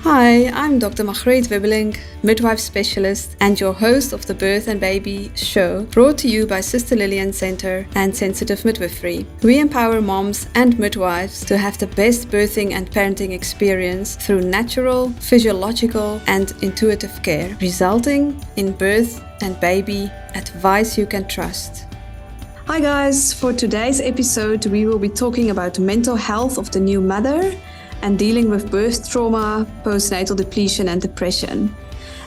Hi, I'm Dr. Margreet Wibbeling, midwife specialist and your host of the Birth and Baby show, brought to you by Sister Lillian Center and Sensitive Midwifery. We empower moms and midwives to have the best birthing and parenting experience through natural, physiological and intuitive care, resulting in birth and baby advice you can trust. Hi guys, for today's episode we will be talking about mental health of the new mother and dealing with birth trauma, postnatal depletion and depression.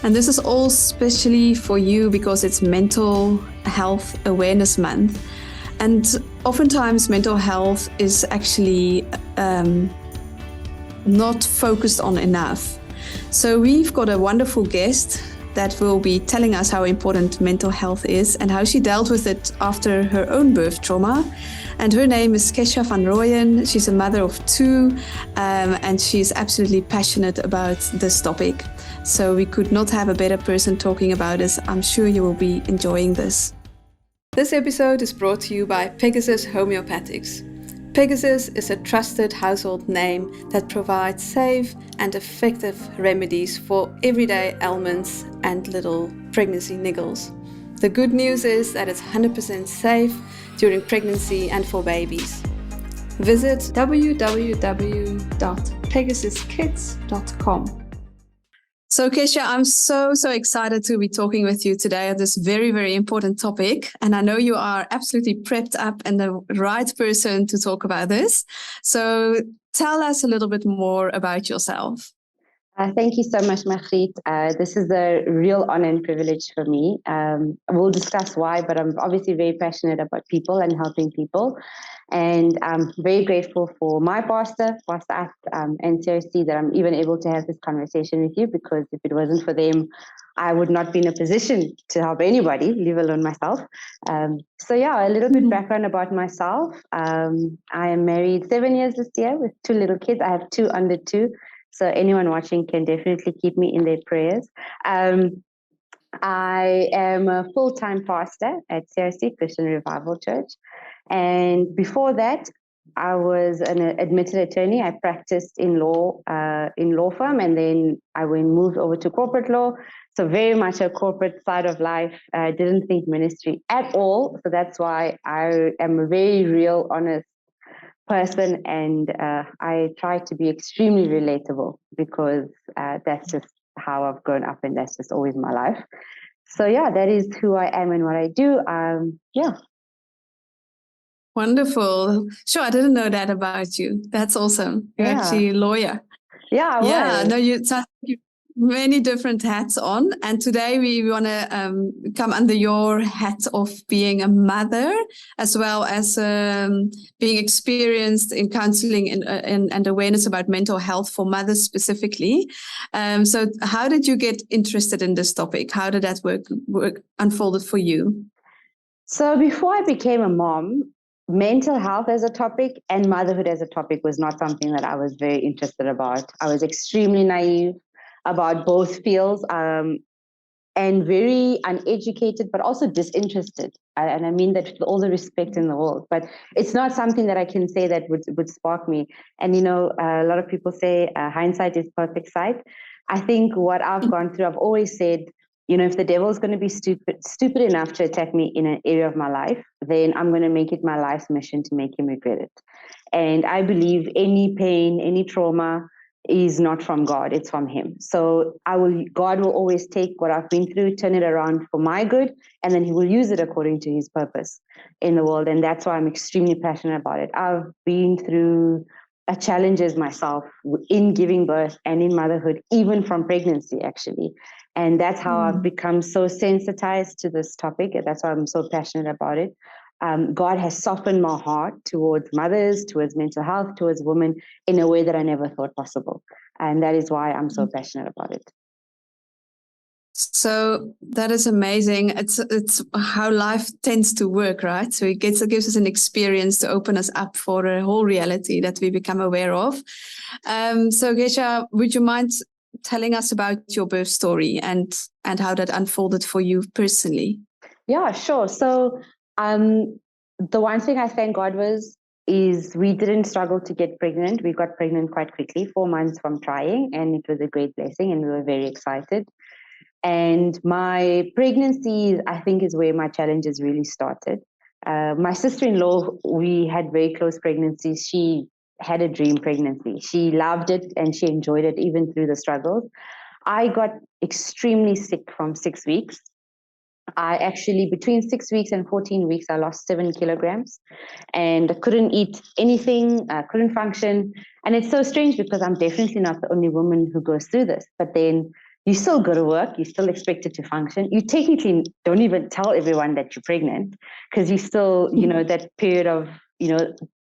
And this is all especially for you because it's Mental Health Awareness Month. And oftentimes mental health is actually not focused on enough. So we've got a wonderful guest that will be telling us how important mental health is and how she dealt with it after her own birth trauma. And her name is Kesha van Rooyen. She's a mother of two, and she's absolutely passionate about this topic. So we could not have a better person talking about this. I'm sure you will be enjoying this. This episode is brought to you by Pegasus Homeopathics. Pegasus is a trusted household name that provides safe and effective remedies for everyday ailments and little pregnancy niggles. The good news is that it's 100% safe during pregnancy and for babies. Visit www.pegasuskids.com. So Kesha, I'm so excited to be talking with you today on this very, very important topic. And I know you are absolutely prepped up and the right person to talk about this. So tell us a little bit more about yourself. Thank you so much, Margreet. This is a real honor and privilege for me. We'll discuss why, but I'm obviously very passionate about people and helping people. And I'm very grateful for my pastor Act, and CRC that I'm even able to have this conversation with you, because if it wasn't for them, I would not be in a position to help anybody, leave alone myself. So yeah, a little bit background about myself. I am married 7 years this year with two little kids. I have two under two. So anyone watching can definitely keep me in their prayers. I am a full-time pastor at CRC, Christian Revival Church. And before that, I was an admitted attorney. I practiced in law firm, and then I moved over to corporate law. So very much a corporate side of life. I didn't think ministry at all. So that's why I am a very real, honest person, and I try to be extremely relatable, because that's just how I've grown up, and that's just always my life. So yeah, that is who I am and what I do. Wonderful. Sure, I didn't know that about you. That's awesome. You're actually a lawyer. Yeah, no, you many different hats on, and today we want to come under your hat of being a mother, as well as being experienced in counseling and awareness about mental health for mothers specifically. So how did you get interested in this topic? How did that work unfolded for you? So before I became a mom, mental health as a topic and motherhood as a topic was not something that I was very interested about. I was extremely naive about both fields, and very uneducated, but also disinterested. And I mean that with all the respect in the world, but it's not something that I can say that would spark me. And, you know, a lot of people say hindsight is perfect sight. I think what I've gone through, I've always said, you know, if the devil is going to be stupid enough to attack me in an area of my life, then I'm going to make it my life's mission to make him regret it. And I believe any pain, any trauma, is not from God, it's from him. So God will always take what I've been through, turn it around for my good, and then he will use it according to his purpose in the world. And that's why I'm extremely passionate about it. I've been through challenges myself in giving birth and in motherhood, even from pregnancy, actually. And that's how I've become so sensitized to this topic. And that's why I'm so passionate about it. God has softened my heart towards mothers, towards mental health, towards women in a way that I never thought possible. And that is why I'm so passionate about it. So that is amazing. It's how life tends to work, right? So it gives us an experience to open us up for a whole reality that we become aware of. So Kesha, would you mind telling us about your birth story and how that unfolded for you personally? Yeah, sure. So the one thing I thank God was is we didn't struggle to get pregnant. We got pregnant quite quickly, 4 months from trying, and it was a great blessing, and we were very excited. And my pregnancy, I think, is where my challenges really started. My sister-in-law, we had very close pregnancies. She had a dream pregnancy. She loved it and she enjoyed it even through the struggles. I got extremely sick from 6 weeks. I actually, between 6 weeks and 14 weeks, I lost 7 kilograms and I couldn't eat anything, I couldn't function. And it's so strange because I'm definitely not the only woman who goes through this. But then you still go to work, you're still expected to function. You technically don't even tell everyone that you're pregnant because you still, that period of,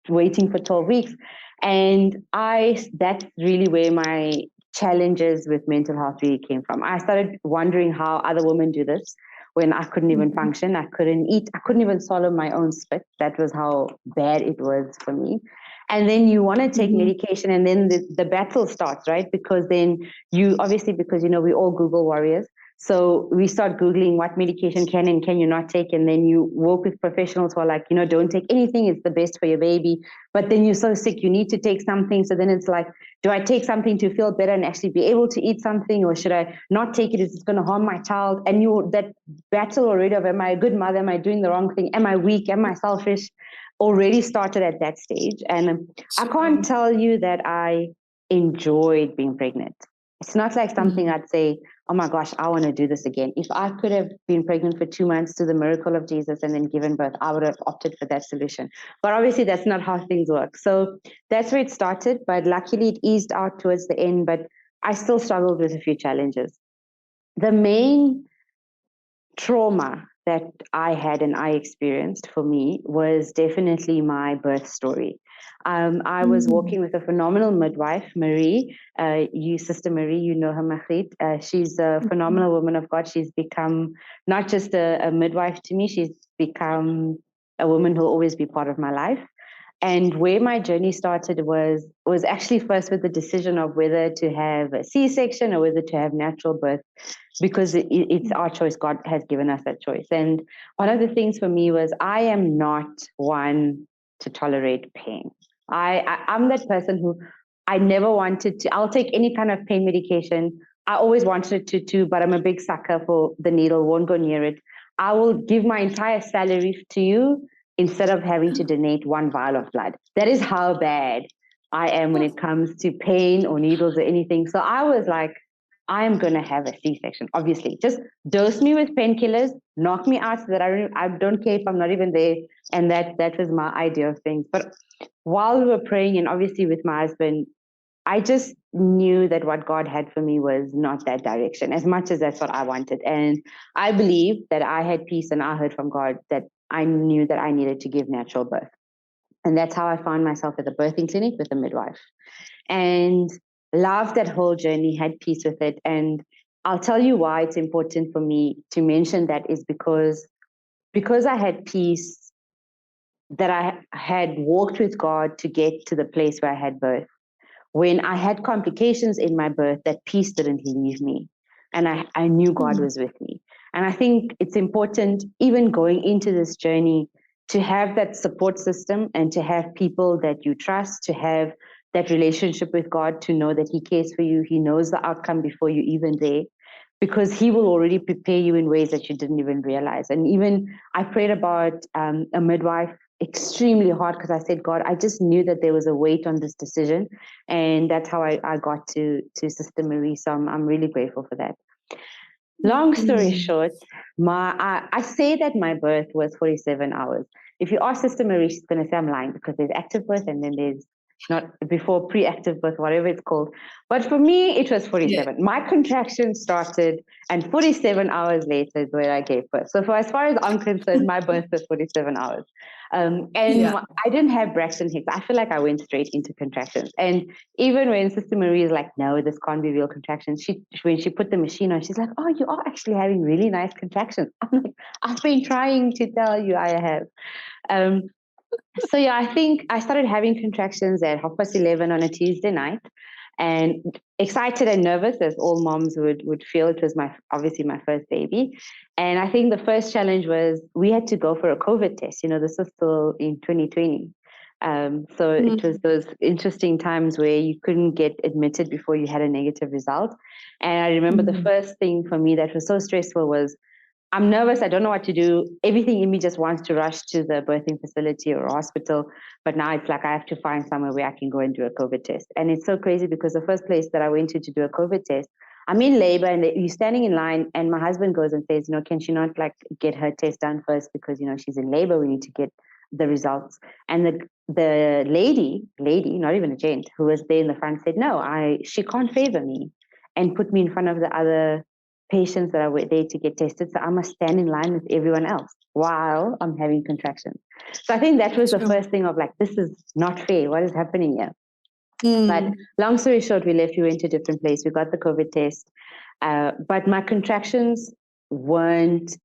waiting for 12 weeks. And that's really where my challenges with mental health really came from. I started wondering how other women do this when I couldn't even function. I couldn't eat. I couldn't even swallow my own spit. That was how bad it was for me. And then you want to take medication, and then the battle starts, right? Because then because we're all Google warriors. So we start Googling what medication can and can you not take. And then you work with professionals who are like, don't take anything. It's the best for your baby. But then you're so sick, you need to take something. So then it's like, do I take something to feel better and actually be able to eat something? Or should I not take it? Is it going to harm my child? And that battle already of, am I a good mother? Am I doing the wrong thing? Am I weak? Am I selfish? Already started at that stage. And I can't tell you that I enjoyed being pregnant. It's not like something I'd say, oh my gosh, I want to do this again. If I could have been pregnant for 2 months to the miracle of Jesus and then given birth, I would have opted for that solution. But obviously that's not how things work. So that's where it started. But luckily it eased out towards the end, but I still struggled with a few challenges. The main trauma that I had and I experienced for me was definitely my birth story. I was walking with a phenomenal midwife, Marie. Sister Marie, you know her, Machrit. She's a phenomenal woman of God. She's become not just a midwife to me, she's become a woman who'll always be part of my life. And where my journey started was actually first with the decision of whether to have a C-section or whether to have natural birth, because it's our choice. God has given us that choice. And one of the things for me was I am not one to tolerate pain. I'm that person who I never wanted to. I'll take any kind of pain medication. I always wanted to too, but I'm a big sucker for the needle, won't go near it. I will give my entire salary to you instead of having to donate one vial of blood. That is how bad I am when it comes to pain or needles or anything. So I was like, I am going to have a C-section, obviously. Just dose me with painkillers, knock me out so that I don't care if I'm not even there. And that was my idea of things. But while we were praying, and obviously with my husband, I just knew that what God had for me was not that direction, as much as that's what I wanted. And I believe that I had peace and I heard from God that I knew that I needed to give natural birth. And that's how I found myself at the birthing clinic with a midwife. And loved that whole journey, had peace with it. And I'll tell you why it's important for me to mention that is because I had peace, that I had walked with God to get to the place where I had birth. When I had complications in my birth, that peace didn't leave me. And I knew God was with me. And I think it's important, even going into this journey, to have that support system and to have people that you trust, to have that relationship with God, to know that He cares for you. He knows the outcome before you even there, because He will already prepare you in ways that you didn't even realize. And even I prayed about a midwife extremely hard, because I said, God, I just knew that there was a weight on this decision. And that's how I got to Sister Marie. So I'm really grateful for that. Long story short, I say that my birth was 47 hours. If you ask Sister Marie, she's going to say I'm lying, because there's active birth and then there's not before pre-active birth, whatever it's called. But for me, it was 47. Yeah. My contraction started, and 47 hours later is where I gave birth. So as far as I'm concerned, my birth was 47 hours. I didn't have Braxton Hicks. I feel like I went straight into contractions. And even when Sister Marie is like, no, this can't be real contractions, when she put the machine on, she's like, oh, you are actually having really nice contractions. I'm like, I've been trying to tell you I have. So I think I started having contractions at 11:30 on a Tuesday night, and excited and nervous, as all moms would feel. It was obviously my first baby. And I think the first challenge was we had to go for a COVID test. This was still in 2020. So it was those interesting times where you couldn't get admitted before you had a negative result. And I remember the first thing for me that was so stressful was, I'm nervous. I don't know what to do. Everything in me just wants to rush to the birthing facility or hospital. But now it's like I have to find somewhere where I can go and do a COVID test. And it's so crazy because the first place that I went to do a COVID test, I'm in labor and you're standing in line and my husband goes and says, can she not like get her test done first because, she's in labor. We need to get the results. And the lady, not even a gent, who was there in the front said, no, she can't favor me and put me in front of the other patients that are there to get tested. So I must stand in line with everyone else while I'm having contractions. So I think that was the first thing of like, this is not fair. What is happening here? But long story short, we went to a different place. We got the COVID test. But my contractions weren't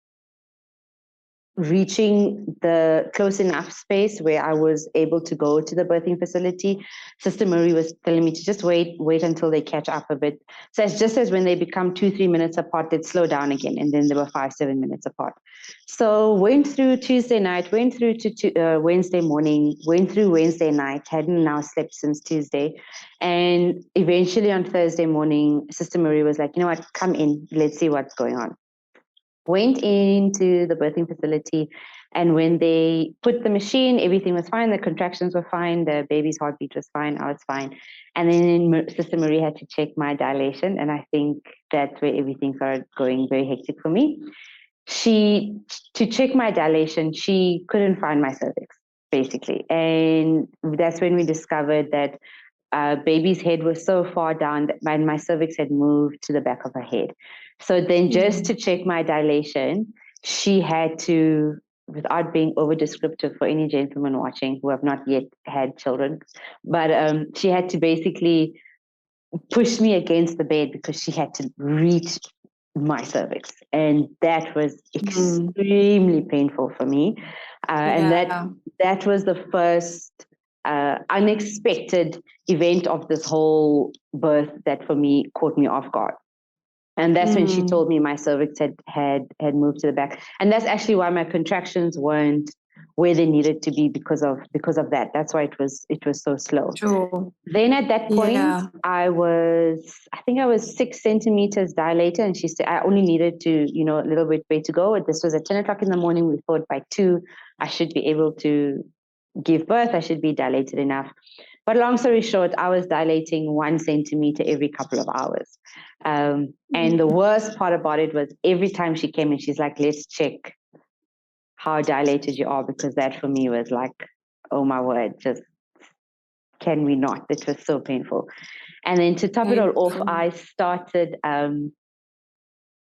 reaching the close enough space where I was able to go to the birthing facility. Sister Marie was telling me to just wait until they catch up a bit. So it's just as when they become 2-3 minutes apart, they'd slow down again. And then they were 5-7 minutes apart. So went through Tuesday night, went through to Wednesday morning, went through Wednesday night, hadn't now slept since Tuesday. And eventually on Thursday morning, Sister Marie was like, you know what, come in, let's see what's going on. Went into the birthing facility, and when they put the machine, everything was fine. The contractions were fine. The baby's heartbeat was fine. I was fine. And then Sister Marie had to check my dilation, and I think that's where everything started going very hectic for me. To check my dilation, she couldn't find my cervix, basically. And that's when we discovered that baby's head was so far down that my cervix had moved to the back of her head. So then just to check my dilation, she had to, without being over descriptive for any gentlemen watching who have not yet had children, but she had to basically push me against the bed because she had to reach my cervix. And that was extremely painful for me. And that was the first unexpected event of this whole birth that for me caught me off guard. And that's when she told me my cervix had moved to the back. And that's actually why my contractions weren't where they needed to be because of that. That's why it was so slow. Sure. Then at that point, I think I was 6 centimeters dilated, and she said I only needed to, a little bit way to go. This was at 10 o'clock in the morning. We thought by 2, I should be able to give birth. I should be dilated enough. But long story short, I was dilating 1 centimeter every couple of hours. And the worst part about it was every time she came in, she's like, let's check how dilated you are, because that for me was like, oh my word, just can we not? It was so painful. And then to top it all off, I started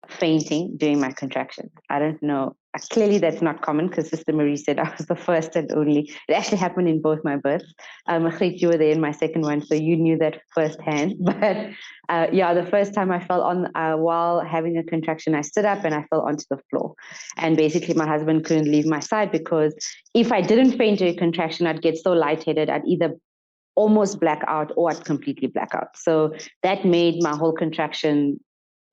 fainting during my contractions. I don't know. Clearly, that's not common because Sister Marie said I was the first and only. It actually happened in both my births. You were there in my second one, so you knew that firsthand. But the first time I fell on while having a contraction, I stood up and I fell onto the floor. And basically, my husband couldn't leave my side because if I didn't faint during a contraction, I'd get so lightheaded, I'd either almost black out or I'd completely black out. So that made my whole contraction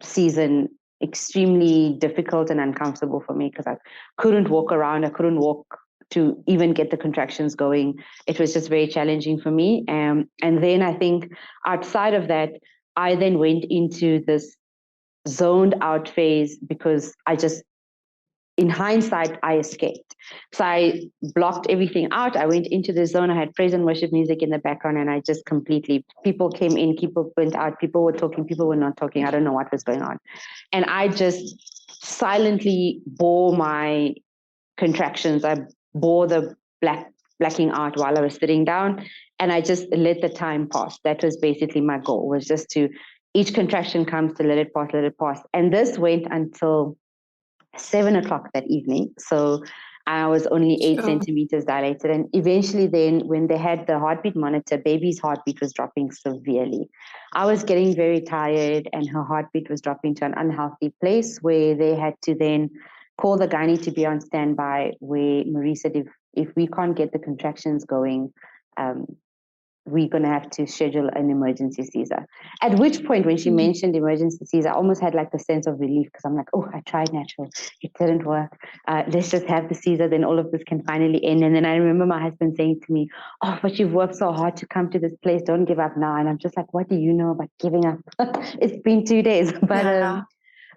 season extremely difficult and uncomfortable for me because I couldn't walk around. I couldn't walk to even get the contractions going. It was just very challenging for me. And then I think outside of that, I then went into this zoned out phase because in hindsight, I escaped. So I blocked everything out. I went into the zone. I had praise and worship music in the background, and I just people came in, people went out, people were talking, people were not talking. I don't know what was going on. And I just silently bore my contractions. I bore the blacking out while I was sitting down, and I just let the time pass. That was basically my goal, was just to, each contraction comes, to let it pass. And this went until 7 o'clock that evening. So I was only 8 centimeters dilated. And eventually then when they had the heartbeat monitor, baby's heartbeat was dropping severely. I was getting very tired and her heartbeat was dropping to an unhealthy place where they had to then call the gynae to be on standby, where Marie said, if we can't get the contractions going, we're going to have to schedule an emergency Caesar. At which point, when she mentioned emergency Caesar, I almost had like the sense of relief, because I'm like, oh, I tried natural. It didn't work. Let's just have the Caesar. Then all of this can finally end. And then I remember my husband saying to me, oh, but you've worked so hard to come to this place. Don't give up now. And I'm just like, what do you know about giving up? It's been 2 days.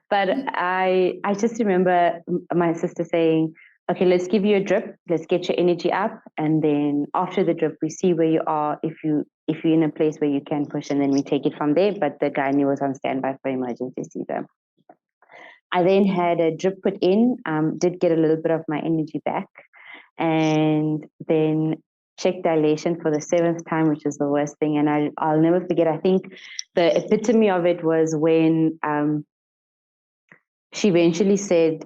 But I just remember my sister saying, okay, let's give you a drip. Let's get your energy up. And then after the drip, we see where you are. If you're in a place where you can push, and then we take it from there. But the gynae was on standby for emergency Caesar. I then had a drip put in, did get a little bit of my energy back. And then checked dilation for the 7th time, which is the worst thing. And I'll never forget, I think the epitome of it was when she eventually said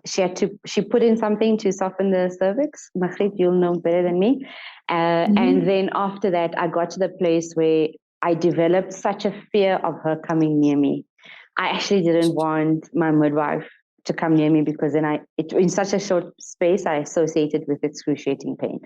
she put in something to soften the cervix. Margriet, you'll know better than me. And then after that, I got to the place where I developed such a fear of her coming near me. I actually didn't want my midwife to come near me, because then in such a short space, I associated with excruciating pain.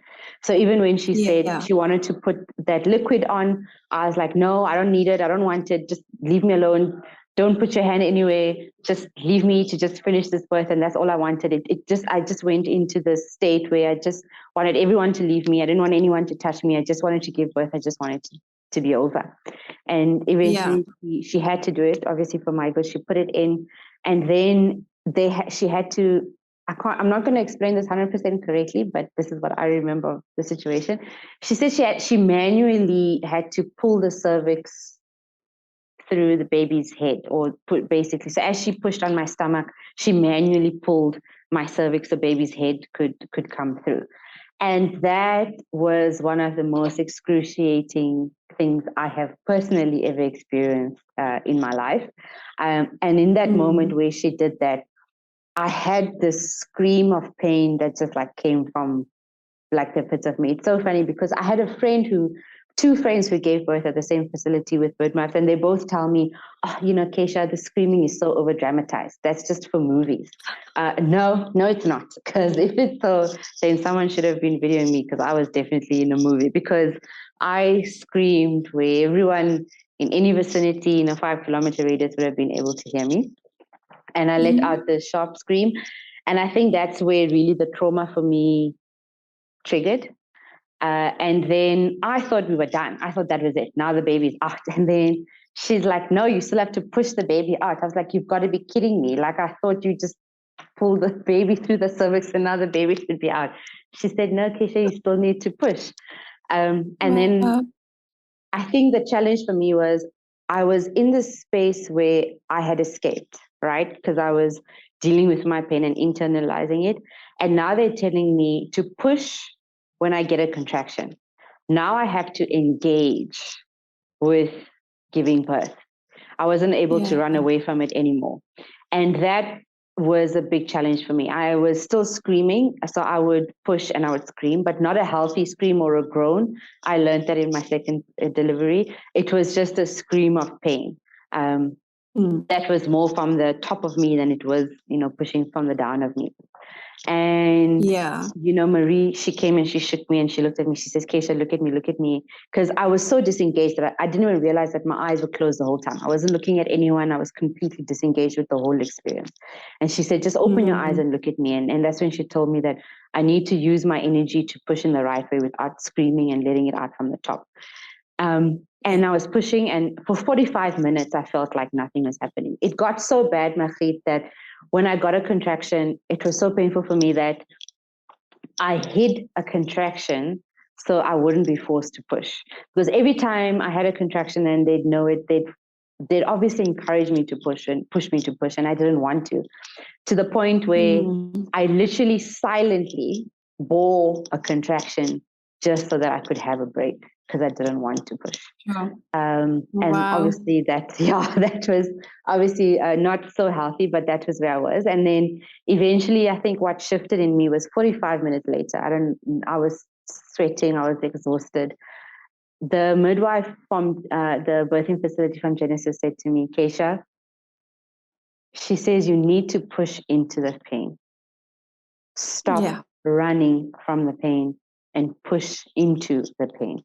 So even when she said she wanted to put that liquid on, I was like, no, I don't need it. I don't want it. Just leave me alone. Don't put your hand anywhere. Just leave me to just finish this birth. And that's all I wanted. I just went into this state where I just wanted everyone to leave me. I didn't want anyone to touch me. I just wanted to give birth. I just wanted to be over. And eventually she had to do it, obviously for my good. She put it in, and then she had to, I'm not going to explain this 100% correctly, but this is what I remember of the situation. She said she manually had to pull the cervix through the baby's head, or basically. So as she pushed on my stomach, she manually pulled my cervix so baby's head could come through. And that was one of the most excruciating things I have personally ever experienced in my life. And in that moment where she did that, I had this scream of pain that just like came from like the pits of me. It's so funny, because I had two friends who gave birth at the same facility with midwives, and they both tell me, oh, Keisha, the screaming is so over dramatized. That's just for movies. No, it's not. Because if it's so, then someone should have been videoing me, because I was definitely in a movie, because I screamed where everyone in any vicinity in a 5-kilometer radius would have been able to hear me. And I let out this sharp scream. And I think that's where really the trauma for me triggered. And then I thought we were done. I thought that was it. Now the baby's out. And then she's like, no, you still have to push the baby out. I was like, you've got to be kidding me. Like, I thought you just pulled the baby through the cervix and now the baby should be out. She said, no, Keisha, you still need to push. And then I think the challenge for me was I was in this space where I had escaped, right? Because I was dealing with my pain and internalizing it. And now they're telling me to push when I get a contraction. Now I have to engage with giving birth. I wasn't able to run away from it anymore. And that was a big challenge for me. I was still screaming, so I would push and I would scream, but not a healthy scream or a groan. I learned that in my second delivery. It was just a scream of pain. That was more from the top of me than it was, pushing from the down of me. And, Marie, she came and she shook me and she looked at me. She says, Keisha, look at me. Because I was so disengaged that I didn't even realize that my eyes were closed the whole time. I wasn't looking at anyone. I was completely disengaged with the whole experience. And she said, just open your eyes and look at me. And that's when she told me that I need to use my energy to push in the right way without screaming and letting it out from the top. And I was pushing, and for 45 minutes, I felt like nothing was happening. It got so bad, Margriet, that when I got a contraction, it was so painful for me that I hid a contraction so I wouldn't be forced to push. Because every time I had a contraction and they'd know it, they'd obviously encourage me to push and push me to push, and I didn't want to the point where I literally silently bore a contraction just so that I could have a break, because I didn't want to push. And obviously that was obviously not so healthy, but that was where I was. And then eventually I think what shifted in me was 45 minutes later. I was sweating, I was exhausted. The midwife from the birthing facility from Genesis said to me, Keisha, she says, you need to push into the pain. Stop running from the pain and push into the pain.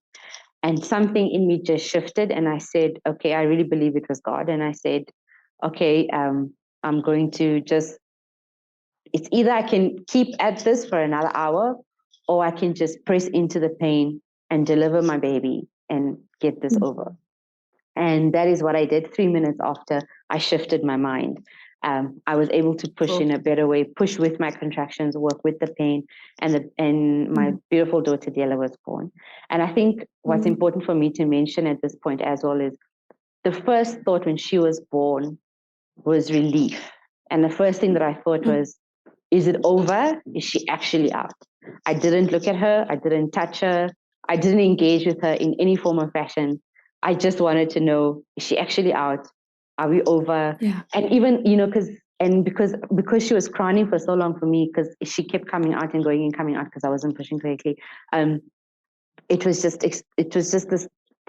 And something in me just shifted, and I said, okay, I really believe it was God. And I said, okay, I'm going to just, it's either I can keep at this for another hour, or I can just press into the pain and deliver my baby and get this over. And that is what I did. 3 minutes after, I shifted my mind. I was able to push in a better way, push with my contractions, work with the pain, and my beautiful daughter Dela was born. And I think what's important for me to mention at this point as well is the first thought when she was born was relief. And the first thing that I thought was, is it over? Is she actually out? I didn't look at her. I didn't touch her. I didn't engage with her in any form or fashion. I just wanted to know, is she actually out? Are we over? Yeah. And even, because she was crying for so long for me, because she kept coming out and going and coming out because I wasn't pushing correctly. It was just this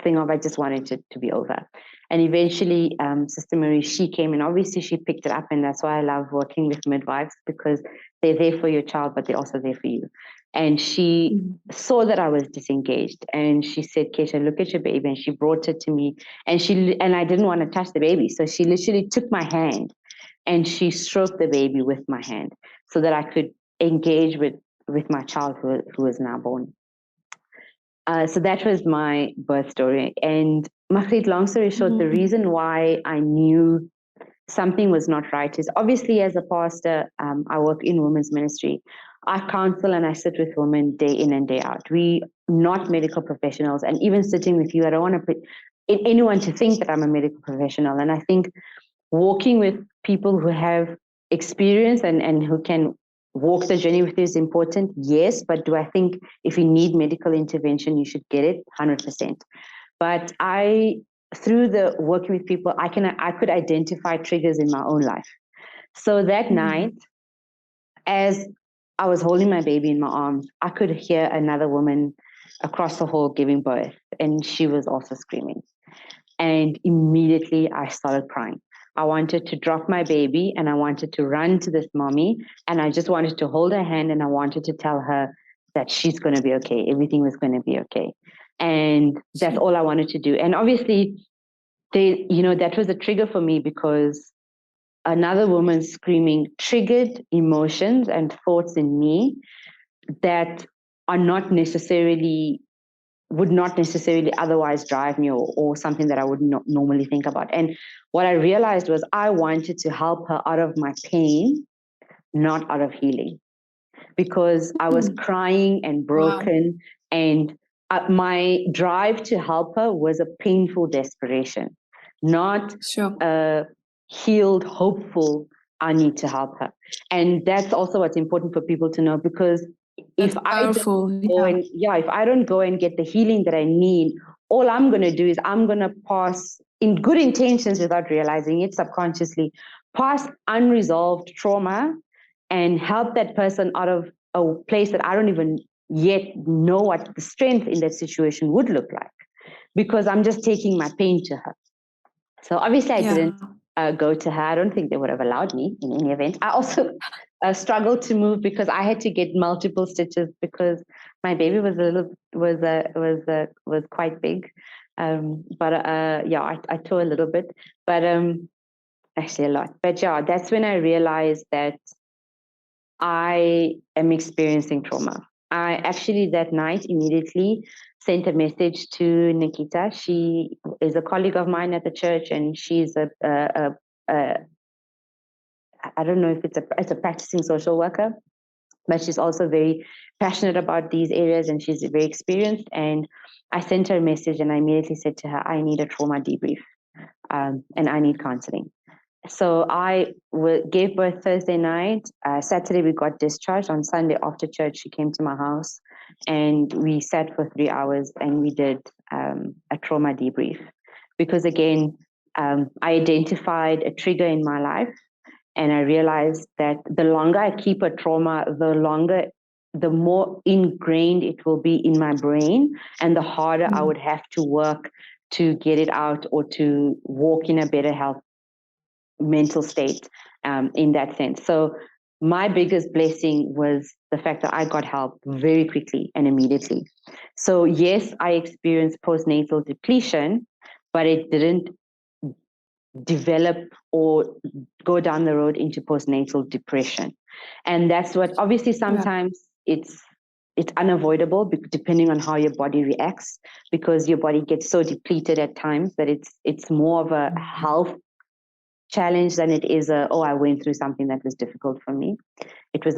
thing of, I just wanted it to be over. And eventually, Sister Marie, she came, and obviously she picked it up. And that's why I love working with midwives, because they're there for your child, but they're also there for you. And she saw that I was disengaged, and she said, Keisha, look at your baby. And she brought it to me, and I didn't want to touch the baby. So she literally took my hand and she stroked the baby with my hand so that I could engage with my child who was now born. So that was my birth story. And Mahrit, long story short, the reason why I knew something was not right is, obviously, as a pastor, I work in women's ministry. I counsel and I sit with women day in and day out. We not medical professionals, and even sitting with you, I don't want to put anyone to think that I'm a medical professional. And I think walking with people who have experience and who can walk the journey with you is important, yes. But do I think if you need medical intervention, you should get it? 100%. But through the working with people, I could identify triggers in my own life. So that night, as I was holding my baby in my arms, I could hear another woman across the hall giving birth, and she was also screaming. And immediately I started crying. I wanted to drop my baby, and I wanted to run to this mommy, and I just wanted to hold her hand, and I wanted to tell her that she's going to be okay. Everything was going to be okay. And that's all I wanted to do. And obviously, that was a trigger for me, because another woman screaming triggered emotions and thoughts in me that would not necessarily otherwise drive me, or something that I would not normally think about. And what I realized was, I wanted to help her out of my pain, not out of healing, because I was crying and broken. Wow. And my drive to help her was a painful desperation, not a healed, hopeful, I need to help her. And that's also what's important for people to know, because if I don't go and get the healing that I need, all I'm going to do is I'm going to pass, in good intentions without realizing it subconsciously, pass unresolved trauma and help that person out of a place that I don't even yet know what the strength in that situation would look like, because I'm just taking my pain to her. So obviously I didn't go to her. I don't think they would have allowed me in any event. I also struggled to move because I had to get multiple stitches, because my baby was quite big. I tore a little bit, but actually a lot. But yeah, that's when I realized that I am experiencing trauma. I actually that night immediately sent a message to Nikita. She is a colleague of mine at the church, and she's I don't know if it's a practicing social worker, but she's also very passionate about these areas, and she's very experienced. And I sent her a message, and I immediately said to her, I need a trauma debrief, and I need counseling. So I gave birth Thursday night. Saturday, we got discharged. On Sunday, after church, she came to my house, and we sat for 3 hours, and we did a trauma debrief. Because again, I identified a trigger in my life, and I realized that the longer I keep a trauma, the more ingrained it will be in my brain, and the harder I would have to work to get it out, or to walk in a better health mental state, in that sense. So my biggest blessing was the fact that I got help very quickly and immediately. So yes, I experienced postnatal depletion, but it didn't develop or go down the road into postnatal depression. And that's what, obviously sometimes it's unavoidable depending on how your body reacts, because your body gets so depleted at times that it's more of a health challenge than it is I went through something that was difficult for me. It was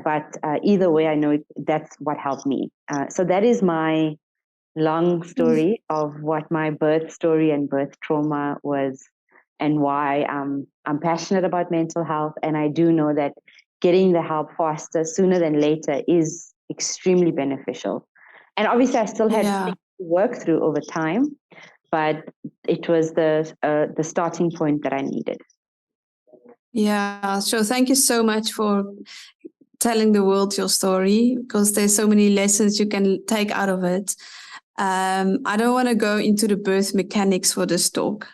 but either way, I know that's what helped me. So that is my long story of what my birth story and birth trauma was, and why I'm passionate about mental health. And I do know that getting the help faster, sooner than later, is extremely beneficial. And obviously, I still had things to work through over time, but it was the starting point that I needed. Yeah, so thank you so much for telling the world your story, because there's so many lessons you can take out of it. I don't want to go into the birth mechanics for this talk.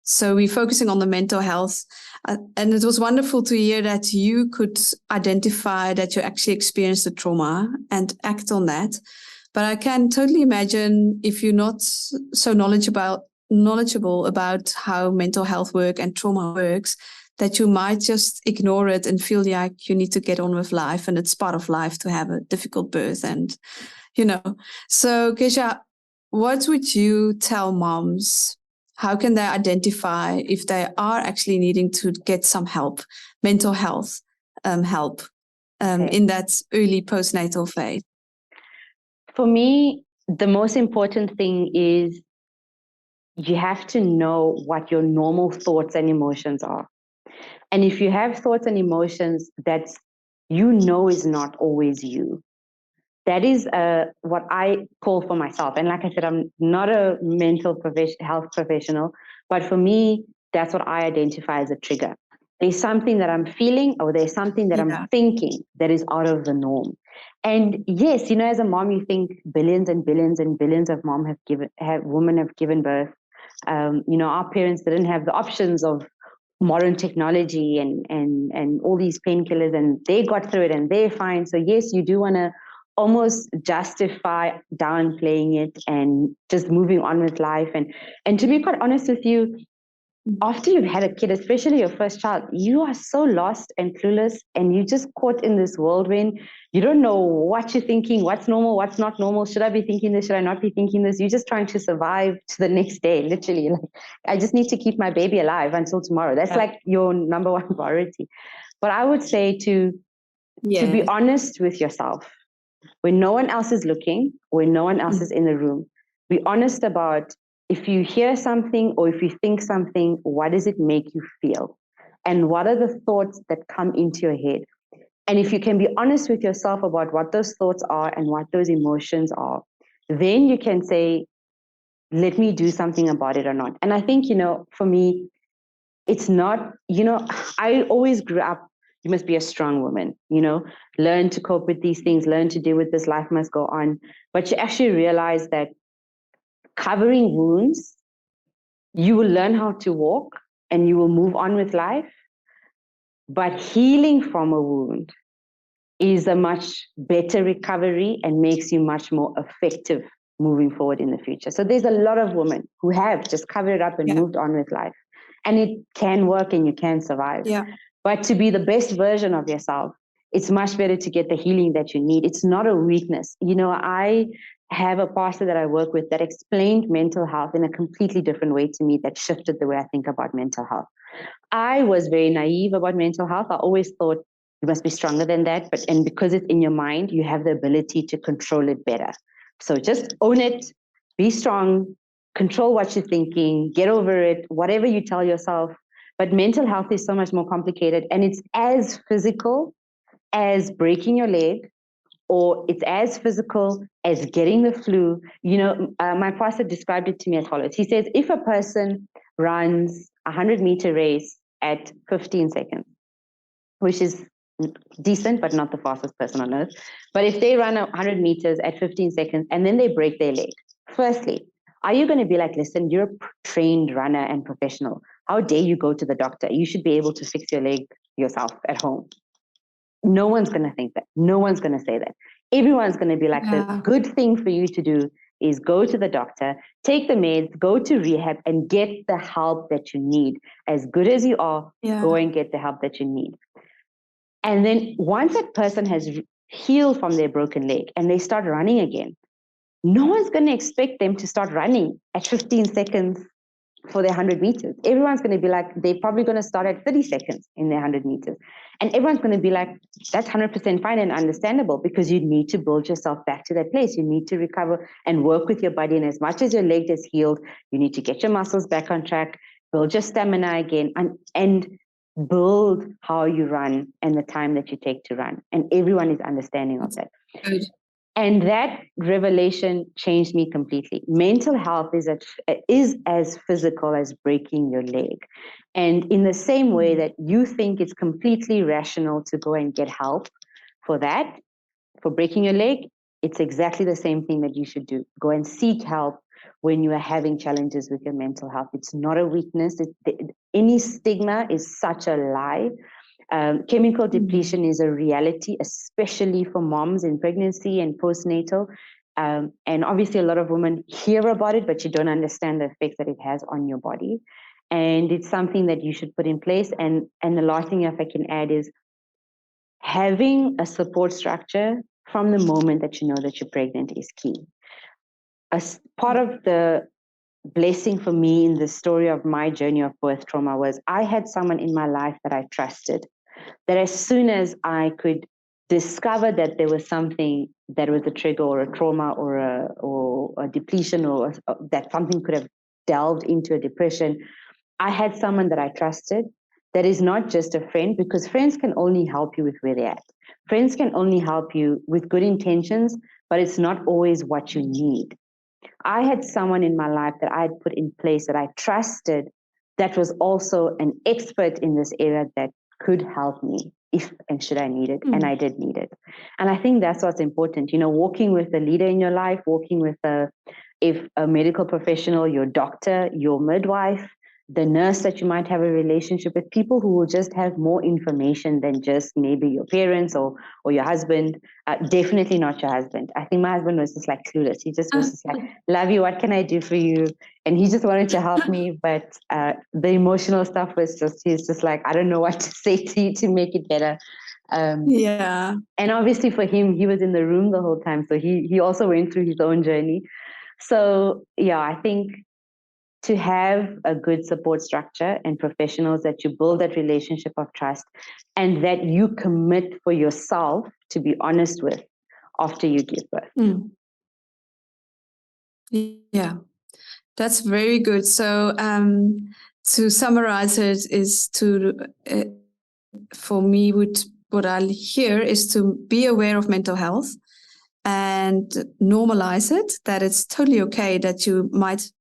So we're focusing on the mental health. And it was wonderful to hear that you could identify that you actually experienced a trauma and act on that. But I can totally imagine, if you're not so knowledgeable about how mental health work and trauma works, that you might just ignore it and feel like you need to get on with life, and it's part of life to have a difficult birth. And, so Kesha, what would you tell moms? How can they identify if they are actually needing to get some help, mental health help in that early postnatal phase? For me, the most important thing is you have to know what your normal thoughts and emotions are. And if you have thoughts and emotions that is not always you, that is what I call for myself. And like I said, I'm not a mental health professional, but for me, that's what I identify as a trigger. There's something that I'm feeling, or there's something that I'm thinking that is out of the norm. And yes, as a mom, you think billions and billions and billions of women have given birth. Our parents didn't have the options of modern technology and all these painkillers, and they got through it and they're fine. So yes, you do want to almost justify downplaying it and just moving on with life. And to be quite honest with you, after you've had a kid, especially your first child, you are so lost and clueless, and you're just caught in this whirlwind. You don't know what you're thinking, what's normal, what's not normal. Should I be thinking this? Should I not be thinking this? You're just trying to survive to the next day, literally. Like, I just need to keep my baby alive until tomorrow. That's like your number one priority. But I would say to be honest with yourself. When no one else is looking, when no one else is in the room, be honest about, if you hear something or if you think something, what does it make you feel? And what are the thoughts that come into your head? And if you can be honest with yourself about what those thoughts are and what those emotions are, then you can say, let me do something about it or not. And I think, for me, it's not, I always grew up, you must be a strong woman, learn to cope with these things, learn to deal with this, life must go on. But you actually realize that covering wounds, you will learn how to walk and you will move on with life. But healing from a wound is a much better recovery and makes you much more effective moving forward in the future. So there's a lot of women who have just covered it up and moved on with life. And it can work and you can survive. Yeah. But to be the best version of yourself, it's much better to get the healing that you need. It's not a weakness. I have a pastor that I work with that explained mental health in a completely different way to me, that shifted the way I think about mental health. I was very naive about mental health. I always thought you must be stronger than that. And because it's in your mind, you have the ability to control it better. So just own it, be strong, control what you're thinking, get over it, whatever you tell yourself. But mental health is so much more complicated, and it's as physical as breaking your leg, or it's as physical as getting the flu. My pastor described it to me as follows. He says, if a person runs a 100-meter race at 15 seconds, which is decent, but not the fastest person on earth. But if they run 100 meters at 15 seconds and then they break their leg, firstly, are you going to be like, listen, you're a trained runner and professional, How dare you go to the doctor? You should be able to fix your leg yourself at home. No one's going to think that. No one's going to say that. Everyone's going to be like, the good thing for you to do is go to the doctor, take the meds, go to rehab, and get the help that you need. As good as you are, go and get the help that you need. And then once that person has healed from their broken leg and they start running again, no one's going to expect them to start running at 15 seconds for their 100 meters. Everyone's going to be like, they're probably going to start at 30 seconds in their 100 meters. And everyone's going to be like, that's 100% fine and understandable, because you need to build yourself back to that place. You need to recover and work with your body. And as much as your leg is healed, you need to get your muscles back on track, build your stamina again, and build how you run and the time that you take to run. And everyone is understanding of that. Good. And that revelation changed me completely. Mental health is as physical as breaking your leg. And in the same way that you think it's completely rational to go and get help for that, for breaking your leg, it's exactly the same thing that you should do. Go and seek help when you are having challenges with your mental health. It's not a weakness. Any stigma is such a lie. Chemical depletion is a reality, especially for moms in pregnancy and postnatal. And obviously a lot of women hear about it, but you don't understand the effects that it has on your body. And it's something that you should put in place. And the last thing, if I can add, is having a support structure from the moment that you know that you're pregnant is key. As part of the blessing for me in the story of my journey of birth trauma was I had someone in my life that I trusted, that as soon as I could discover that there was something that was a trigger or a trauma or a depletion or that something could have delved into a depression, I had someone that I trusted that is not just a friend, because friends can only help you with where they're at. Friends can only help you with good intentions, but it's not always what you need. I had someone in my life that I had put in place that I trusted, that was also an expert in this area that could help me if and should I need it. And I did need it. And I think that's what's important. You know, walking with a leader in your life, walking with a medical professional, your doctor, your midwife, the nurse that you might have a relationship with, people who will just have more information than just maybe your parents or your husband. Definitely not your husband. I think my husband was just like clueless. He just was just like, love you, what can I do for you? And he just wanted to help me. But the emotional stuff was just, he's just like, I don't know what to say to you to make it better. And obviously for him, he was in the room the whole time. So he also went through his own journey. So yeah, I think to have a good support structure and professionals that you build that relationship of trust and that you commit for yourself to be honest with after you give birth. Yeah, that's very good. So to summarize it is for me, what I'll hear is to be aware of mental health and normalize it, that it's totally okay that you might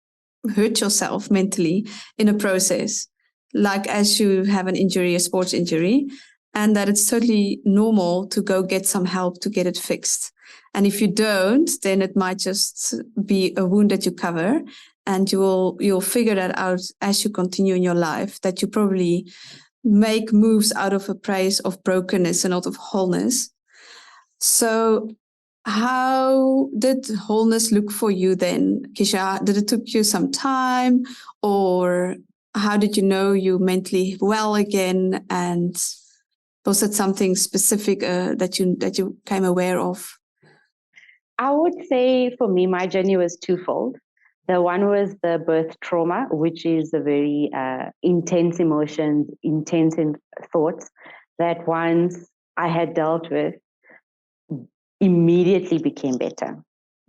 hurt yourself mentally in a process, like as you have an injury, a sports injury, and that it's totally normal to go get some help to get it fixed. And if you don't, then it might just be a wound that you cover, and you'll figure that out as you continue in your life, that you probably make moves out of a place of brokenness and not of wholeness. So how did wholeness look for you then, Kisha? Did it took you some time, or how did you know you mentally well again? And was it something specific that you came aware of? I would say for me, my journey was twofold. The one was the birth trauma, which is a very intense emotions, intense thoughts that once I had dealt with, immediately became better.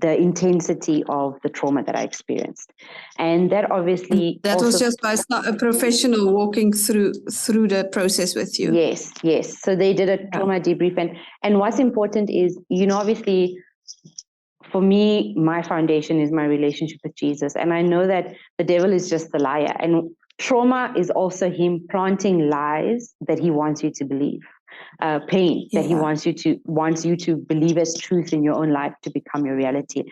The intensity of the trauma that I experienced. And that obviously... That was just by a professional walking through the process with you. Yes. So they did a trauma debrief. And what's important is, obviously, for me, my foundation is my relationship with Jesus. And I know that the devil is just a liar. And trauma is also him planting lies that he wants you to believe. Pain that he wants you to believe as truth in your own life to become your reality.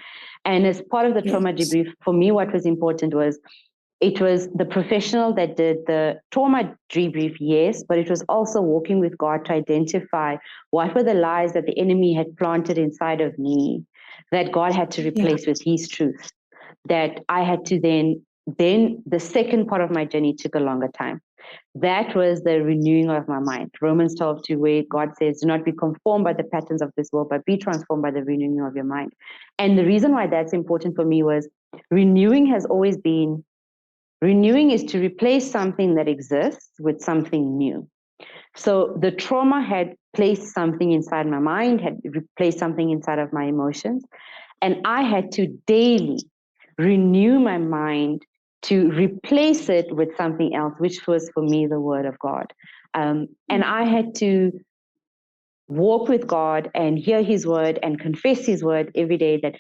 And as part of the trauma debrief, for me, what was important was It was the professional that did the trauma debrief, yes, but it was also walking with God to identify what were the lies that the enemy had planted inside of me that God had to replace with his truth. That I had to then the second part of my journey took a longer time. That was the renewing of my mind. Romans 12:2, where God says, do not be conformed by the patterns of this world, but be transformed by the renewing of your mind. And the reason why that's important for me was renewing has always been, renewing is to replace something that exists with something new. So the trauma had placed something inside my mind, had replaced something inside of my emotions. And I had to daily renew my mind to replace it with something else, which was for me the word of God. And I had to walk with God and hear his word and confess his word every day, that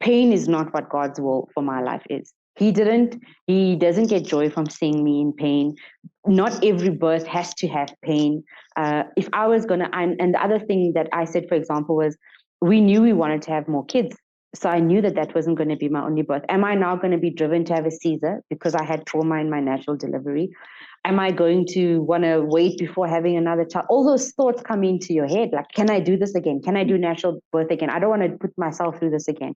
pain is not what God's will for my life is. He doesn't get joy from seeing me in pain. Not every birth has to have pain. If I was going to, and the other thing that I said, for example, was we knew we wanted to have more kids. So I knew that that wasn't going to be my only birth. Am I now going to be driven to have a Caesar because I had trauma in my natural delivery? Am I going to want to wait before having another child? All those thoughts come into your head. Like, can I do this again? Can I do natural birth again? I don't want to put myself through this again.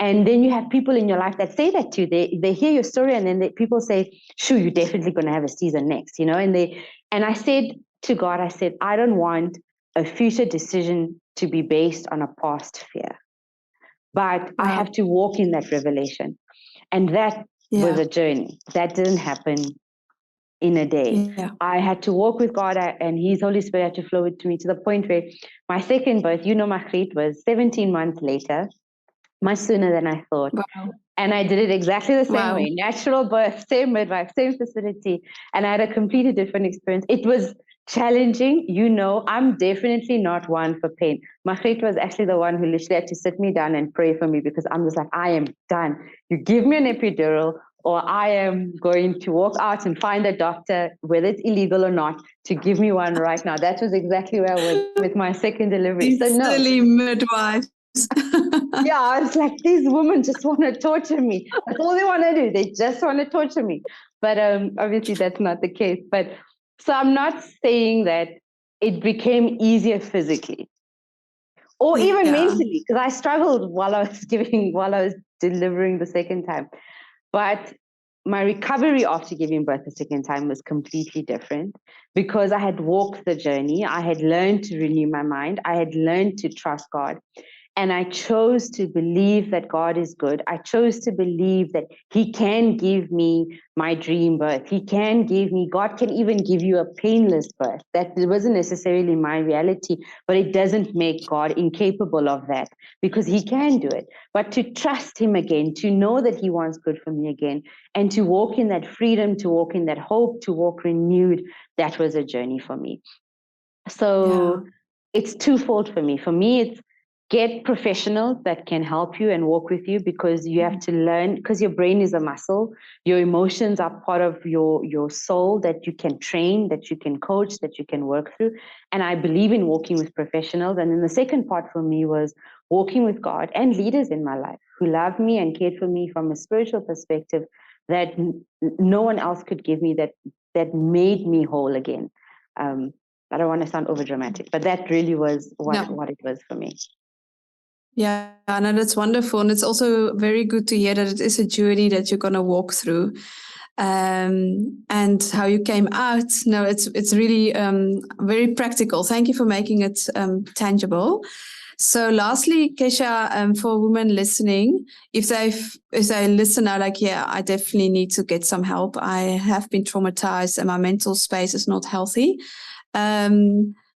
And then you have people in your life that say that to you. They hear your story, and then people say, sure, you're definitely going to have a season next, you know? And I said to God, I said, I don't want a future decision to be based on a past fear, but I have to walk in that revelation. And that was a journey. That didn't happen in a day. Yeah. I had to walk with God, and his Holy Spirit had to flow with me to the point where my second birth, Machrit, was 17 months later, much sooner than I thought. Wow. And I did it exactly the same way. Natural birth, same midwife, same facility. And I had a completely different experience. It was challenging. I'm definitely not one for pain. Machrit was actually the one who literally had to sit me down and pray for me, because I'm just like, I am done. You give me an epidural, or I am going to walk out and find a doctor, whether it's illegal or not, to give me one right now. That was exactly where I was with my second delivery. These silly midwives. Yeah, I was like, these women just want to torture me. That's all they want to do. They just want to torture me. But obviously that's not the case. But so I'm not saying that it became easier physically or even mentally, because I struggled while I was delivering the second time. But my recovery after giving birth the second time was completely different, because I had walked the journey. I had learned to renew my mind. I had learned to trust God. And I chose to believe that God is good. I chose to believe that he can give me my dream birth. He can give me, God can even give you a painless birth. That wasn't necessarily my reality, but it doesn't make God incapable of that, because he can do it. But to trust him again, to know that he wants good for me again, and to walk in that freedom, to walk in that hope, to walk renewed, that was a journey for me. So it's twofold for me. For me, it's get professionals that can help you and walk with you, because you have to learn, because your brain is a muscle. Your emotions are part of your soul that you can train, that you can coach, that you can work through. And I believe in walking with professionals. And then the second part for me was walking with God and leaders in my life who loved me and cared for me from a spiritual perspective that no one else could give me, that made me whole again. I don't want to sound over dramatic, but that really was what it was for me. Yeah, no, that's wonderful. And it's also very good to hear that it is a journey that you're going to walk through. And how you came out. No, it's really very practical. Thank you for making it tangible. So lastly, Kesha, for women listening, if they listen now, like, yeah, I definitely need to get some help. I have been traumatized and my mental space is not healthy.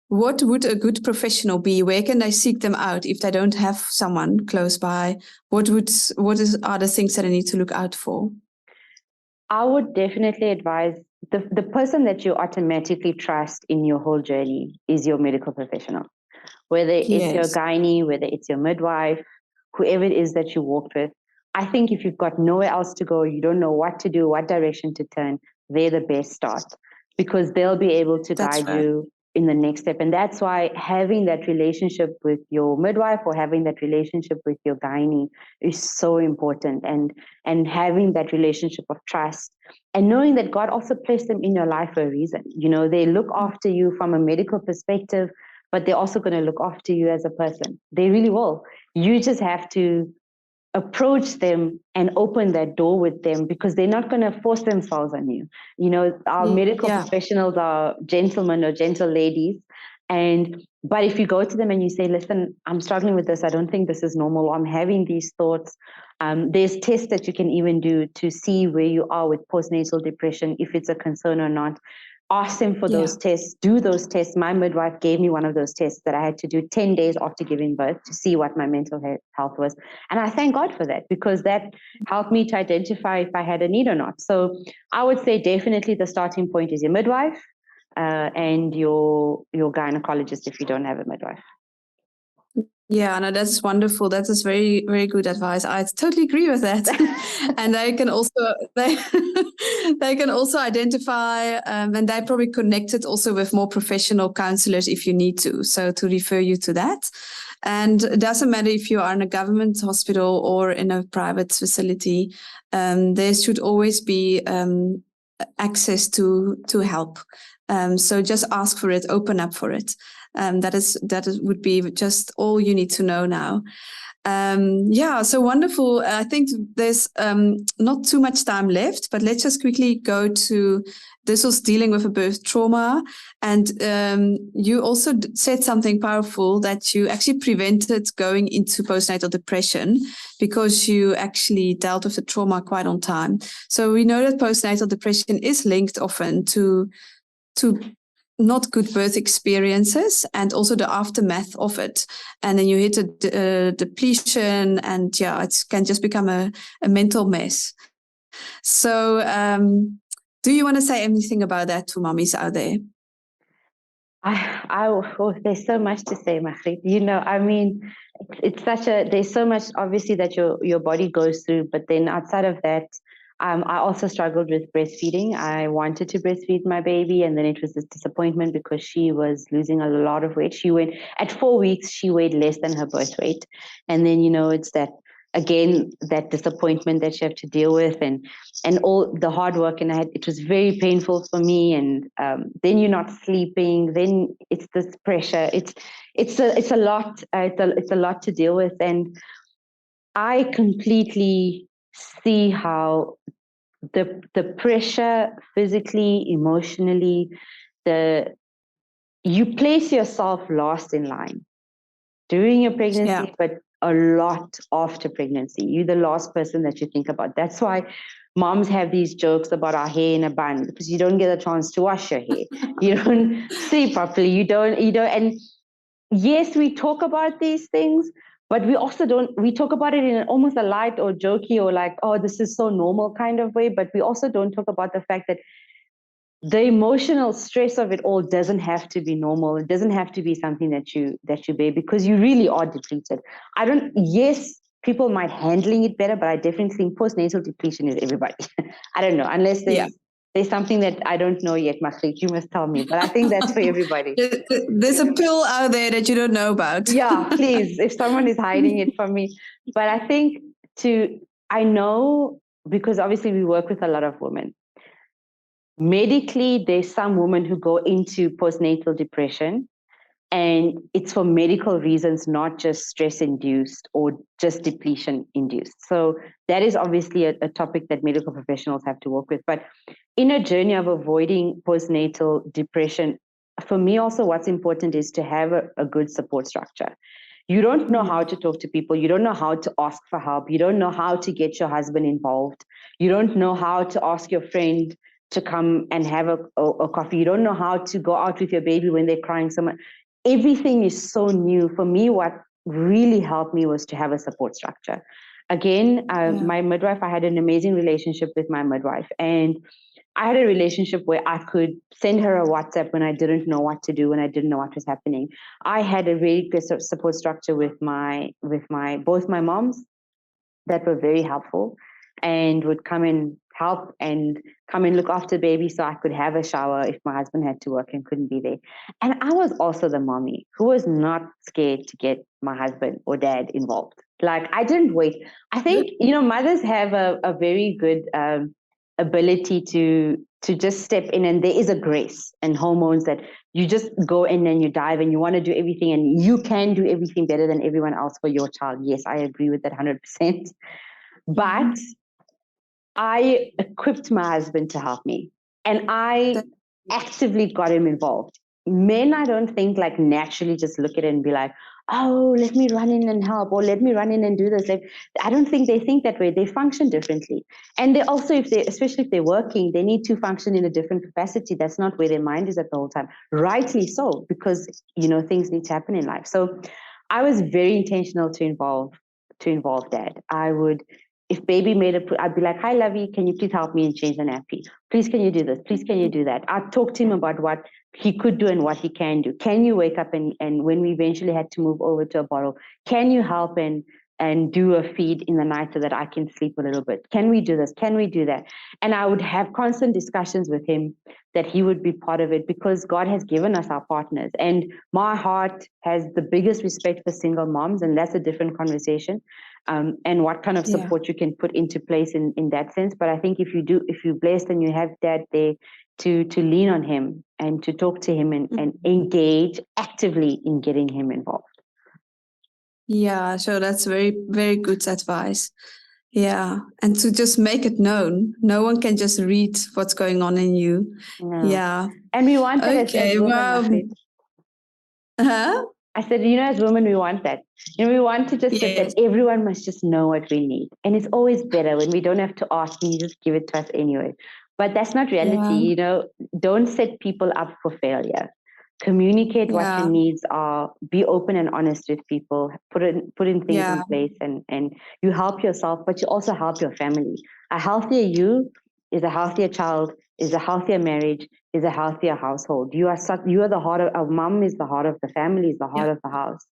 What would a good professional be? Where can they seek them out if they don't have someone close by? Are the things that they need to look out for? I would definitely advise the person that you automatically trust in your whole journey is your medical professional. Whether it's your gynae, whether it's your midwife, whoever it is that you walked with. I think if you've got nowhere else to go, you don't know what to do, what direction to turn, they're the best start, because they'll be able to guide you in the next step. And that's why having that relationship with your midwife or having that relationship with your gynae is so important, and having that relationship of trust and knowing that God also placed them in your life for a reason. You know, they look after you from a medical perspective, but they're also going to look after you as a person. They really will. You just have to approach them and open that door with them, because they're not going to force themselves on you. You know, our medical professionals are gentlemen or gentle ladies. But if you go to them and you say, listen, I'm struggling with this, I don't think this is normal, I'm having these thoughts. There's tests that you can even do to see where you are with postnatal depression, if it's a concern or not. Ask them for those tests, do those tests. My midwife gave me one of those tests that I had to do 10 days after giving birth to see what my mental health was. And I thank God for that, because that helped me to identify if I had a need or not. So I would say definitely the starting point is your midwife and your gynecologist if you don't have a midwife. Yeah, no, that's wonderful. That is very, very good advice. I totally agree with that. And they can also they can also identify, and they probably connected also with more professional counselors if you need to. So to refer you to that. And it doesn't matter if you are in a government hospital or in a private facility. There should always be access to help. So just ask for it, open up for it. That would be just all you need to know now. So wonderful. I think there's not too much time left, but let's just quickly go to, this was dealing with a birth trauma. And you also said something powerful, that you actually prevented going into postnatal depression because you actually dealt with the trauma quite on time. So we know that postnatal depression is linked often to not good birth experiences and also the aftermath of it. And then you hit a depletion, and it can just become a mental mess. So do you want to say anything about that to mommies out there? There's so much to say, Margriet. You know, I mean, there's so much obviously that your body goes through, but then outside of that, I also struggled with breastfeeding. I wanted to breastfeed my baby, and then it was this disappointment because she was losing a lot of weight. At 4 weeks, she weighed less than her birth weight. And then, you know, it's that disappointment that you have to deal with, and all the hard work. And it was very painful for me. And then you're not sleeping. Then it's this pressure. It's a lot. It's a lot to deal with. And I completely see how the pressure physically, emotionally, you place yourself last in line during your pregnancy, but a lot after pregnancy. You're the last person that you think about. That's why moms have these jokes about our hair in a bun, because you don't get a chance to wash your hair. You don't sleep properly. You don't. And yes, we talk about these things, but we also we talk about it in almost a light or jokey or like, oh, this is so normal kind of way. But we also don't talk about the fact that the emotional stress of it all doesn't have to be normal. It doesn't have to be something that you bear, because you really are depleted. Yes, people might handling it better, but I definitely think postnatal depletion is everybody. I don't know, unless there's something that I don't know yet, Margriet. You must tell me. But I think that's for everybody. There's a pill out there that you don't know about. Yeah, please, if someone is hiding it from me. But I think I know, because obviously we work with a lot of women. Medically, there's some women who go into postnatal depression, and it's for medical reasons, not just stress-induced or just depletion-induced. So that is obviously a topic that medical professionals have to work with. But in a journey of avoiding postnatal depression, for me also what's important is to have a good support structure. You don't know how to talk to people. You don't know how to ask for help. You don't know how to get your husband involved. You don't know how to ask your friend to come and have a coffee. You don't know how to go out with your baby when they're crying so much. Everything is so new. For me, what really helped me was to have a support structure. Again, my midwife, I had an amazing relationship with my midwife. And I had a relationship where I could send her a WhatsApp when I didn't know what to do, when I didn't know what was happening. I had a very good support structure with both my moms that were very helpful. and would come and help and come and look after the baby so I could have a shower if my husband had to work and couldn't be there. And I was also the mommy who was not scared to get my husband or dad involved. Like, I didn't wait. I think, mothers have a very good ability to just step in, and there is a grace and hormones that you just go in and you dive and you want to do everything, and you can do everything better than everyone else for your child. Yes, I agree with that 100%. But I equipped my husband to help me, and I actively got him involved. Men, I don't think, like, naturally just look at it and be like, oh, let me run in and help, or let me run in and do this. Like, I don't think they think that way. They function differently. And they also, especially if they're working, they need to function in a different capacity. That's not where their mind is at the whole time. Rightly so, because, things need to happen in life. So I was very intentional to involve dad. I would, if baby I'd be like, hi, Lovey, can you please help me and change the nappy? Please, can you do this? Please, can you do that? I'd talk to him about what he could do and what he can do. Can you wake up and when we eventually had to move over to a bottle, can you help and do a feed in the night so that I can sleep a little bit? Can we do this? Can we do that? And I would have constant discussions with him that he would be part of it, because God has given us our partners. And my heart has the biggest respect for single moms, and that's a different conversation. And what kind of support you can put into place in that sense. But I think if you're blessed and you have dad there to lean on him and to talk to him and engage actively in getting him involved. Yeah, so that's very, very good advice. Yeah, and to just make it known. No one can just read what's going on in you. No. Yeah. And we want that as women. Huh? I said, as women, we want that. We want to just sit that everyone must just know what we need. And it's always better when we don't have to ask and you just give it to us anyway. But that's not reality, Don't set people up for failure. Communicate what your needs are. Be open and honest with people. Put in things in place, and you help yourself, but you also help your family. A healthier you is a healthier child, is a healthier marriage, is a healthier household. You are the heart of a mom, is the heart of the family, is the heart of the house.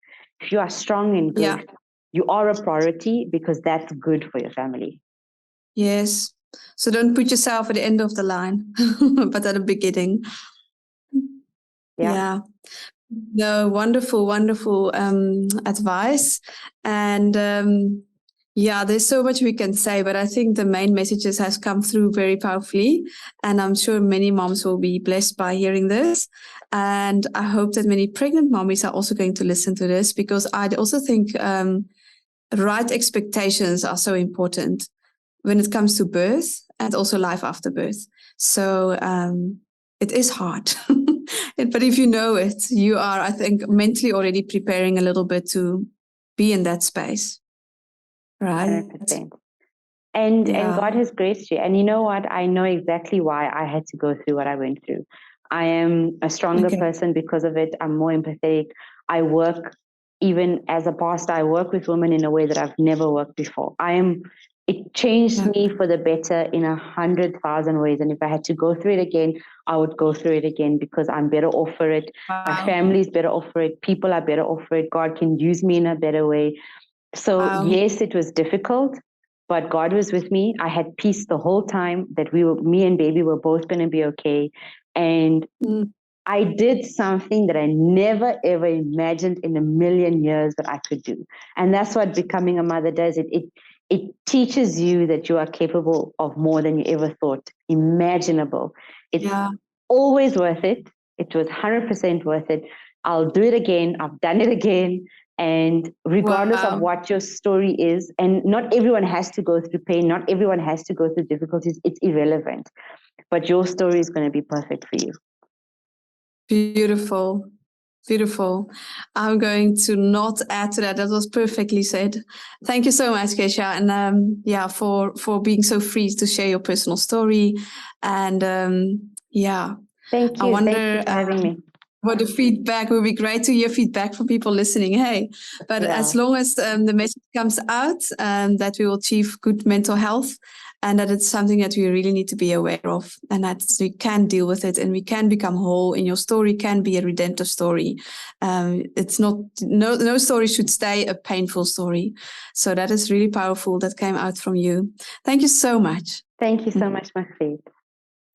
If you are strong and good, you are a priority, because that's good for your family. Yes. So don't put yourself at the end of the line, but at the beginning. Yeah. No, wonderful, wonderful advice. And there's so much we can say, but I think the main messages has come through very powerfully. And I'm sure many moms will be blessed by hearing this. And I hope that many pregnant mommies are also going to listen to this, because I also think right expectations are so important when it comes to birth and also life after birth. So it is hard. But if you know it, you are, I think, mentally already preparing a little bit to be in that space. Right? 100%. And God has graced you. And you know what? I know exactly why I had to go through what I went through. I am a stronger person because of it. I'm more empathetic. I work, even as a pastor, I work with women in a way that I've never worked before. It changed me for the better in 100,000 ways. And if I had to go through it again, I would go through it again, because I'm better off for it. Wow. My family is better off for it. People are better off for it. God can use me in a better way. So yes, it was difficult, but God was with me. I had peace the whole time that me and baby were both going to be okay. And I did something that I never, ever imagined in a million years that I could do. And that's what becoming a mother does. It teaches you that you are capable of more than you ever thought imaginable. It's always worth it. It was 100% worth it. I'll do it again. I've done it again. And regardless of what your story is, and not everyone has to go through pain, not everyone has to go through difficulties, it's irrelevant. But your story is going to be perfect for you. Beautiful. Beautiful. I'm going to not add to that. That was perfectly said. Thank you so much, Keisha. And for being so free to share your personal story. And Thank you. I wonder, Thank you for having me. for the feedback. It would be great to hear feedback from people listening. Hey, but as long as the message comes out that we will achieve good mental health, and that it's something that we really need to be aware of, and that we can deal with it, and we can become whole. And your story can be a redemptive story. It's not no story should stay a painful story. So that is really powerful. That came out from you. Thank you so much. Thank you so much, Margriet.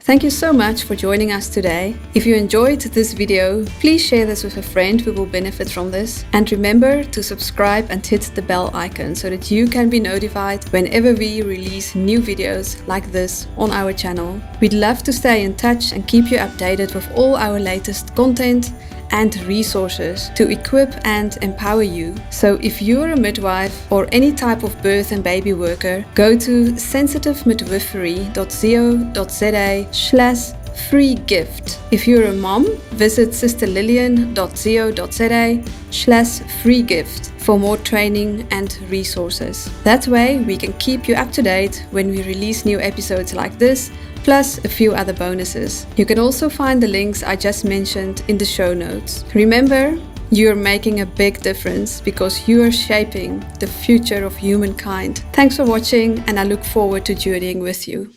Thank you so much for joining us today. If you enjoyed this video, please share this with a friend who will benefit from this. And remember to subscribe and hit the bell icon so that you can be notified whenever we release new videos like this on our channel. We'd love to stay in touch and keep you updated with all our latest content and resources to equip and empower you. So if you're a midwife or any type of birth and baby worker, go to sensitiveMidwifery.co.za/free gift. If you're a mom, visit sisterlillian.co.za/free gift for more training and resources. That way we can keep you up to date when we release new episodes like this, plus a few other bonuses. You can also find the links I just mentioned in the show notes. Remember, you're making a big difference because you are shaping the future of humankind. Thanks for watching, and I look forward to journeying with you.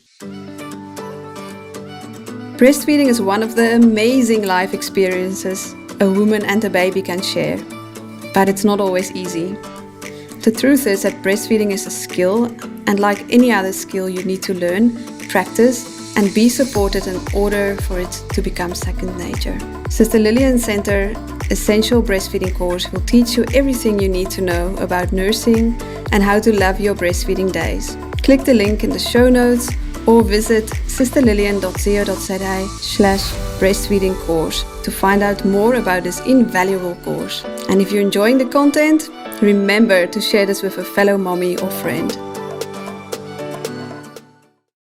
Breastfeeding is one of the amazing life experiences a woman and a baby can share, but it's not always easy. The truth is that breastfeeding is a skill, and like any other skill, you need to learn, practice, and be supported in order for it to become second nature. Sister Lillian Center Essential Breastfeeding course will teach you everything you need to know about nursing and how to love your breastfeeding days. Click the link in the show notes or visit sisterlillian.co.za/breastfeeding course to find out more about this invaluable course. And if you're enjoying the content, remember to share this with a fellow mommy or friend.